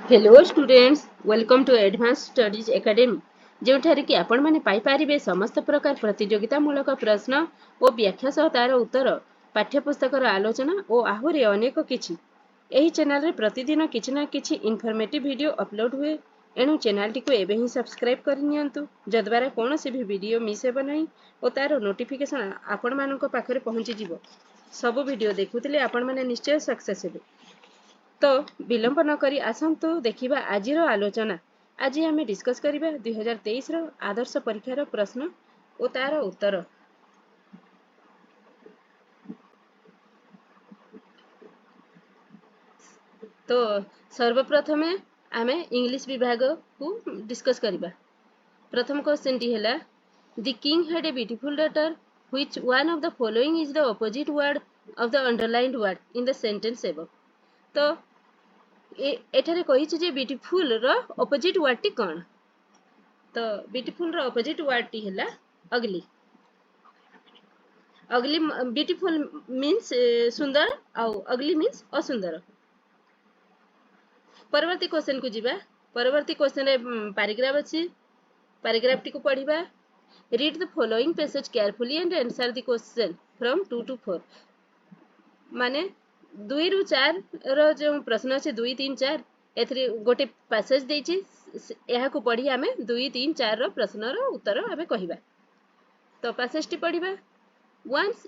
Hello students welcome to advance studies academy जोठारे कि आपण माने पाई पारिबे समस्त प्रकार प्रतियोगितामूलक प्रश्न और व्याख्या सह तार उत्तर पाठ्यपुस्तकर आलोचना और आहुरी अनेक किछि एही चैनल रे प्रतिदिन किछि ना किछि इनफॉर्मेटिव वीडियो अपलोड हुए एणु चैनल टी को एबे ही सब्सक्राइब कर नियंतु जद्वारा कोनोसी भी वीडियो मिस हेबो नहीं और तार नोटिफिकेशन आपण मानको पाखरे पहुंची जिवो सब वीडियो देखुतिले आपण माने निश्चय सक्सेस हेबे। तो विलंब न करी आसंतु देखिबा आजिर आलोचना। आज आम डिस्कस करिबा 2023 रो आदर्श परीक्षार प्रश्न और तार उत्तर। तो सर्वप्रथमे आमे इंग्लिश विभाग को डिस्कस करिबा। प्रथम क्वेश्चन टी हैला the king had a beautiful daughter which one of the following is the opposite word of the underlined word in the sentence above. तो एठारे कहिछि जे ब्यूटीफुल रो ऑपोजिट वर्ड टी कोन। तो beautiful रो opposite word T हैला अगली। अगली beautiful means सुंदर आउ अगली means असुंदर। परवर्ती क्वेश्चन को जिबा। परवर्ती क्वेश्चन रे पैराग्राफ अछि। पैराग्राफ टी को पढिबा। Read the following passage carefully and answer the question from 2 to 4। माने 2 रु 4 रो जो प्रश्न अछि 2 3 4 एथरे गोटे पैसेज देछि एहा को पढी आमे 2 3 4 रो प्रश्न रो उत्तर आमे कहिबा। तो पैसेज टी पढिबा। Once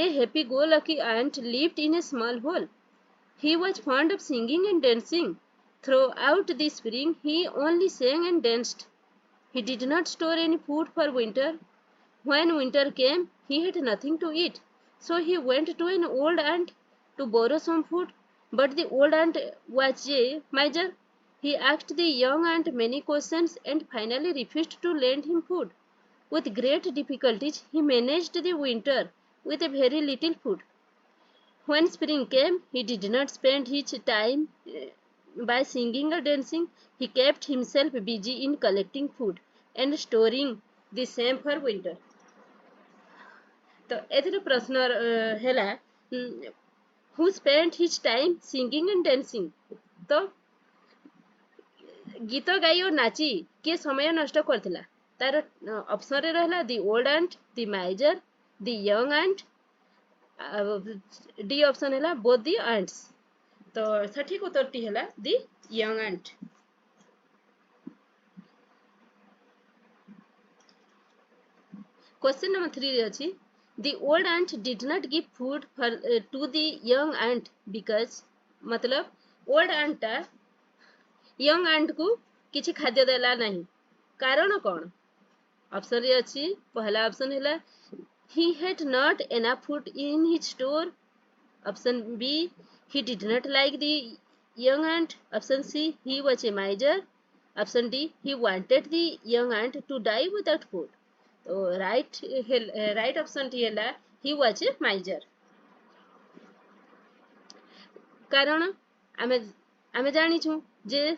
a happy-go-lucky ant lived in a small hole. He was fond of singing and dancing. Throughout the spring, he only sang and danced. He did not store any food for winter. When winter came, he had nothing to eat. So he went to an old ant to borrow some food. But the old ant was a miser. He asked the young ant many questions and finally refused to lend him food. With great difficulties, he managed the winter with a very little food. When spring came, he did not spend his time by singing or dancing. He kept himself busy in collecting food and storing the same for winter. तो एथर प्रश्न हैला who spent his time singing and dancing। तो गीत गाई और नाची किए समय नष्ट करथिला। तार ऑप्शन रे रहला the old ant the miser the young ant D option हैला बोथ दी एंट्स। तो सठिक उत्तर टी हैला the young ant. Question number 3 रे अछि the old ant did not give food for to the young ant because. मतलब old ant young ant को किछि खाद्य देला नहीं कारण कौन। ऑप्शन रे अछि पहला ऑप्शन हैला he had not enough food in his store. Option B, he did not like the young ant. Option C, he was a miser. Option D, he wanted the young ant to die without food. तो right option T हैला he was a miser। कारण आमे आमे जानिछु जे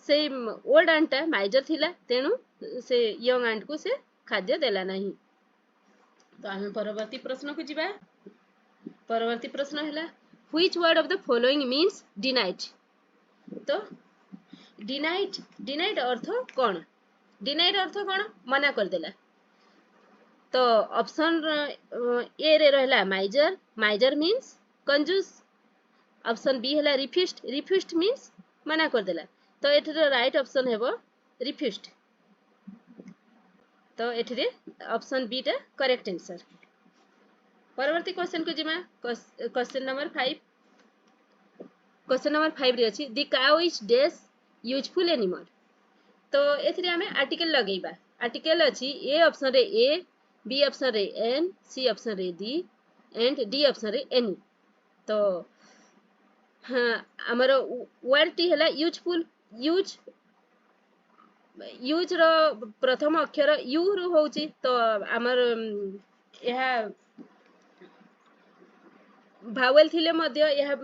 से old आंटा माइजर थिला तेनु से यंग आंट को से खाद्य देला नहीं। तो आमे परवर्ती प्रश्न को जिबा। परवर्ती प्रश्न हैला which word of the following means denied. तो डिनाइड अर्थ कोन। डिनाइड अर्थ कोन मना कर देला। तो ऑप्शन ए रे रहला माइजर। माइजर मीन्स कंजूस। ऑप्शन बी हैला रिफ्यूज्ड मीन्स मना कर देला। तो एठरे राइट ऑप्शन हेबो रिफ्यूज्ड। तो एठरे ऑप्शन बी टा करेक्ट आंसर। परवर्ती क्वेश्चन को जिमा। Question number 5। क्वेश्चन नंबर 5 रे अछि the cow is dash useful animal. तो एथरे हमें आर्टिकल लगेइबा। आर्टिकल अछि ए ऑप्शन रे ए बी ऑप्शन रे एन सी ऑप्शन रे दी एंड डी ऑप्शन रे एनी। तो हाँ हमर वर्ड टी हैला यूजफुल। यूज रो प्रथम अक्षर यू रु होउची। तो हमर यहा भावेल थिले मध्य यहा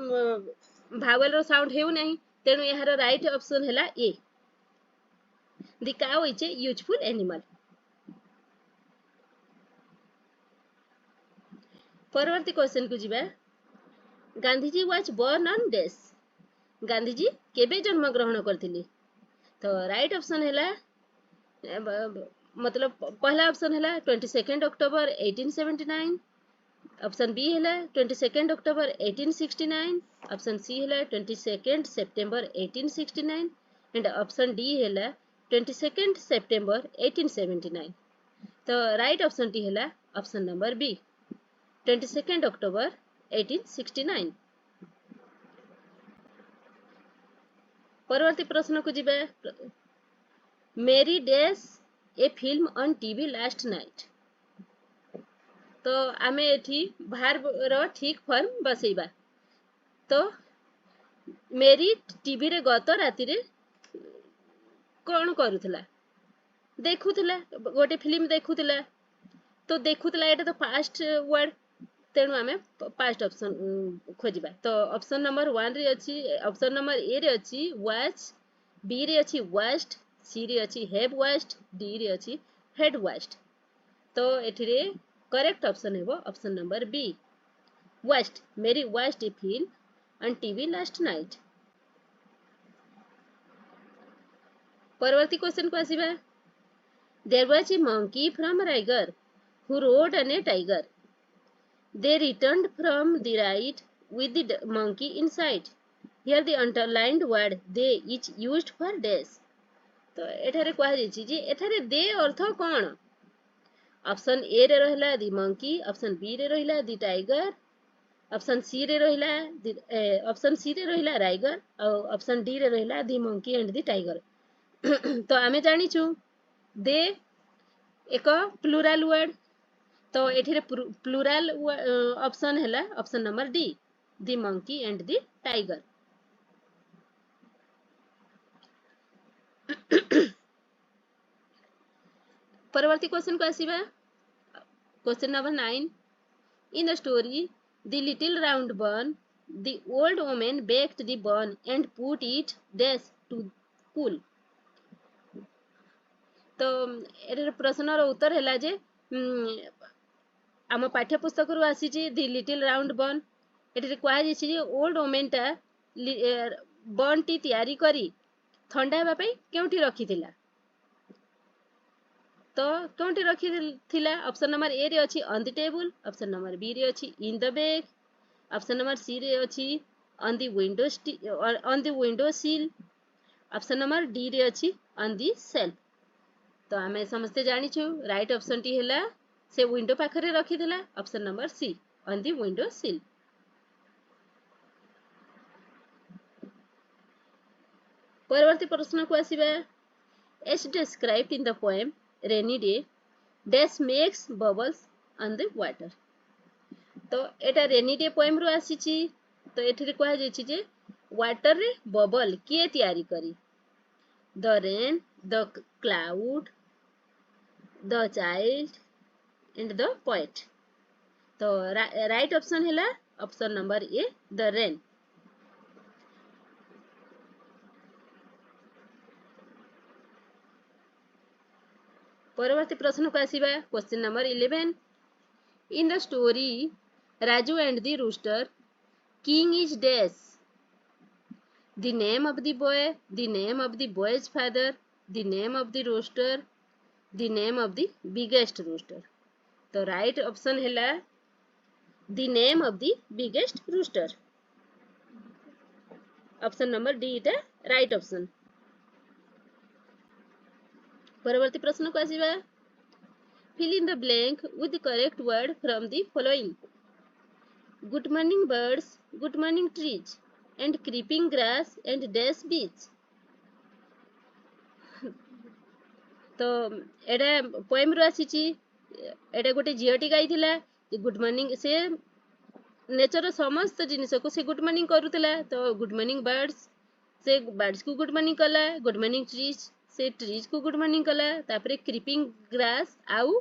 भावेल रो साउंड हेउ नहीं तेनु यहार राइट ऑप्शन हैला A the cow is a useful animal. परवर्ती क्वेश्चन को जिबा। Gandhiji was born on dash. Gandhiji केबे जन्म ग्रहण करथिले तो राइट ऑप्शन हैला मतलब पहला ऑप्शन हैला 22 अक्टोबर 1879, ऑप्शन बी हैला 22 अक्टोबर 1869, ऑप्शन सी हैला 22 सेप्टेम्बर 1869 एंड ऑप्शन डी हैला 22 सेप्टेम्बर 1879। तो राइट ऑप्शन टी हैला ऑप्शन नंबर बी 22 अक्टोबर 1869। परवर्ती प्रश्न को जीवा मेरी dash A film on TV last night. तो आमे एठी भार रो ठीक फॉर्म बसैबा तो मेरी टीवी रे गत राति रे कौन करूथला देखुथला गोटे फिल्म देखुथला तो देखुथला एटा तो पास्ट वर्ड तेणु आमे पास्ट ऑप्शन खोजिबा तो ऑप्शन नंबर 1 रे अछि ऑप्शन नंबर ए रे अछि वॉच, बी रे अछि वॉच्ड, सी रे अछि हैव वॉच्ड, डी रे अछि हैड वॉच्ड। तो एथिरे करेक्ट ऑप्शन हेबो option number B watched. Mary watched a film on TV last night. परवर्ती क्वेश्चन को आसीबा there was a monkey from Raigarh who rode on a tiger. They returned from the ride with the monkey inside. Here the underlined word they is used for dash. तो एठारे कहा जायछि जे एठारे दे अर्थ कोन। Option A रे रहला the monkey, option B रे रहला दी tiger, option C रे रहला राइगर और ऑप्शन डी रे रहला the monkey and the tiger. तो आमे जानि छु दे एक प्लुरल वर्ड तो एठिरे प्लुरल ऑप्शन हैला option number D the monkey and the tiger. परवर्ती क्वेश्चन को आसीबा question number 9 in the story the little round bun the old woman baked the bun and put it dash to cool. तो एठिरे प्रश्नर उत्तर हैला जे आम पाठ्य पुस्तक रु आसी दि लिटिल राउंड बन एठी कहा जायछि जे ओल्ड वुमन टा बन टी तयारी करी ठंडा हेबा पई केउठी रखिथिला। तो केउठी रखिथिला ऑप्शन नंबर ए रे अछि on the table, option number B रे अछि in the bag, option number C रे अछि on the window sill, option number D रे अछि ऑन द शेल्फ। तो आमे समस्ते जानि छु राइट ऑप्शन टी हैला से विंडो पाखरे रखिथिला option number C on the window sill. परवर्ती प्रश्न को आसीबा as described in the poem rainy day dash makes bubbles on the water. तो एटा रेनी डे पोएम रु आसीछि तो एठिरे कहा जायछि जे वाटर रे बबल किए तयारी करी the rain, the cloud, the child and the poet. तो राइट ऑप्शन हैला option number A the rain. परवर्ती प्रश्न को आसीबा question number 11 in the story Raju and the rooster king is dash the name of the boy, the name of the boy's father, the name of the rooster, the name of the biggest rooster. तो right option हैला the name of the biggest rooster option number D इटा right option. परवर्ती प्रश्न को आसीबा fill in the blank with the correct word from the following good morning birds, good morning trees and creeping grass and dash beach. तो एटा poem रु आसीछि एटा गोटे झियोटी गाइथिला गुड मॉर्निंग से नेचर समस्त जिनिस को से गुड मॉर्निंग करूथला तो गुड मॉर्निंग बर्ड्स से बर्ड्स को गुड मॉर्निंग कला, गुड मॉर्निंग ट्रीज से ट्रीज को गुड मॉर्निंग कला तापरे क्रीपिंग ग्रास आउ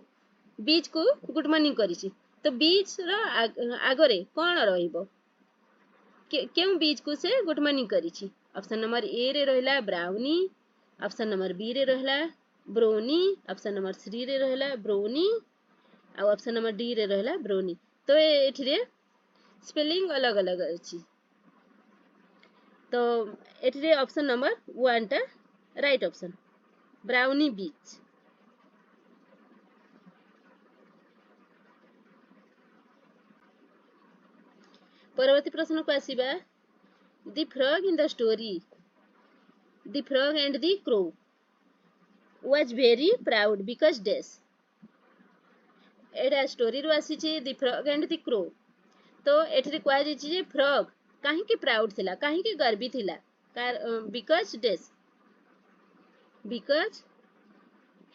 बीच को गुड मॉर्निंग करिछि। तो बीच रो आगरे कोन रहइबो केउ बीच को से गुड मॉर्निंग करिछि ऑप्शन नंबर ए रे रहला ब्राउनी, ऑप्शन नंबर बी रे रहला ब्रोनी, ऑप्शन नंबर सी रे रहला ब्रोनी आ ऑप्शन नंबर डी रे रहला ब्रोनी। तो एठिरे स्पेलिंग अलग अलग अछि। तो एठी ऑप्शन नंबर 1 टा राइट ऑप्शन ब्राउनी बीच। परवर्ती प्रश्न को आसीबा the frog in the story the frog and the crow was very proud because dash. एटा स्टोरी रो आसी छि the frog and the crow. तो एठी कहै छि जे फ्रॉग काहे के प्राउड थिला काहे के गर्वी थिला because dash because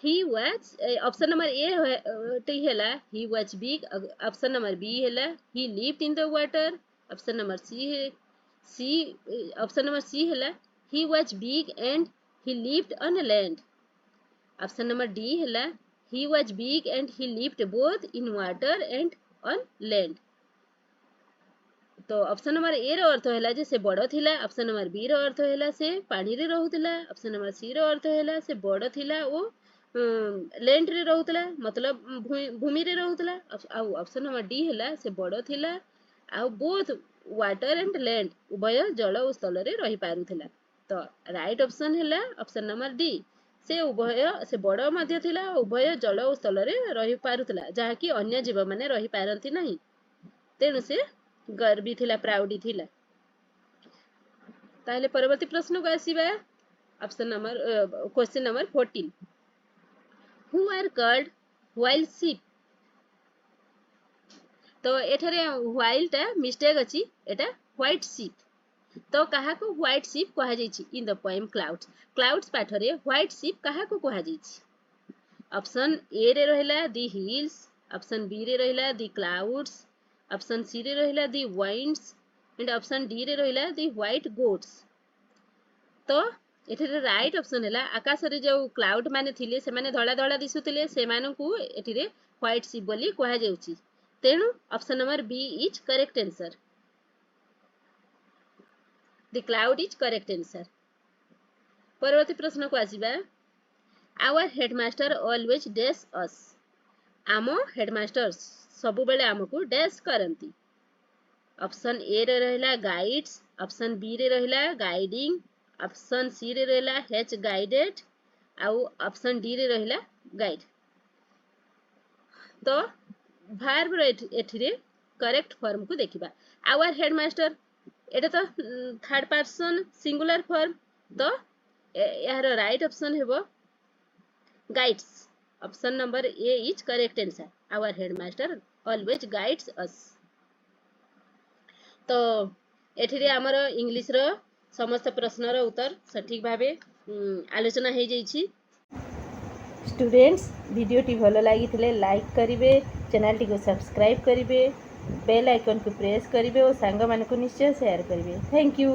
he was option number A टी हैला he was big। Option number B हैला he lived in the water। Option number C option number C हैला he was big and he lived on land। Option number D हैला he was big and he lived both in water and on land। तो option number ए रो अर्थ हैला जे से बड़ थिला। Option number B रो अर्थ हैला से पानी रे रहुतला। ऑप्शन नंबर सी रो अर्थ हैला से बड़ थिला ओ लैंड रे रहुतला मतलब भूमि रे रहुतला। ऑप्शन नंबर डी हैला से बड़ थिला आ बोथ वाटर एंड लैंड उभय जल और स्थल रे रही पारुथिला। तो राइट ऑप्शन हैला ऑप्शन नंबर डी से उभय से बड़ मध्य थिला उभय जल और स्थल रे रही पारुथिला जहा कि अन्य जीव माने रही पारंती नहीं तेणु से गर्वी थिला प्राउडी थिला। ताहले परवर्ती प्रश्न को आसीबा option number question number 14 who are called white sheep. तो एठारे व्हाइल टा मिस्टेक अछि एटा व्हाइट शीप। तो कहा को व्हाइट शीप कहा जाइछि in the poem clouds. Clouds पाठ रे व्हाइट शीप कहा को कहा जाइछि। ऑप्शन ए रे रहला द हिल्स। ऑप्शन बी रे रहला द क्लाउड्स। ऑप्शन सी रे रहला दी वाइंड्स एंड ऑप्शन डी रे रहला दी व्हाइट गोट्स। तो एठरे राइट ऑप्शन हैला आकाश रे जो क्लाउड माने थिले से माने धड़ा धड़ा दिसुतिले से मानु को एठरे व्हाइट शीप बोली कहा जाउची तेनु option number B is correct answer. The cloud is correct answer. परवर्ती प्रश्न को आसीबा our headmaster always dash us. आमो हेडमास्टर सबु बेले आमको डैश करंती। ऑप्शन ए रे रहला गाइड्स। ऑप्शन बी रे रहला गाइडिंग। ऑप्शन सी रे रहला हैच गाइडेड आउ ऑप्शन डी रे रहला गाइड। तो वर्ब एठिरे करेक्ट फॉर्म को देखिबा आवर हेडमास्टर एटा तो थर्ड पर्सन सिंगुलर फॉर्म। तो यार राइट ऑप्शन हेबो guides. Option number A is correct answer our headmaster always guides us. तो एठिरे हमर इंग्लिश रो समस्त प्रश्न रो उत्तर सठिक भाबे आलोचना हे जाइछि। स्टूडेंट्स वीडियो टी भलो लागि थिले लाइक करिवे चैनल टी को सब्सक्राइब करिवे बेल आइकन को प्रेस करिवे और सांग मान को निश्चय शेयर करिवे। Thank you.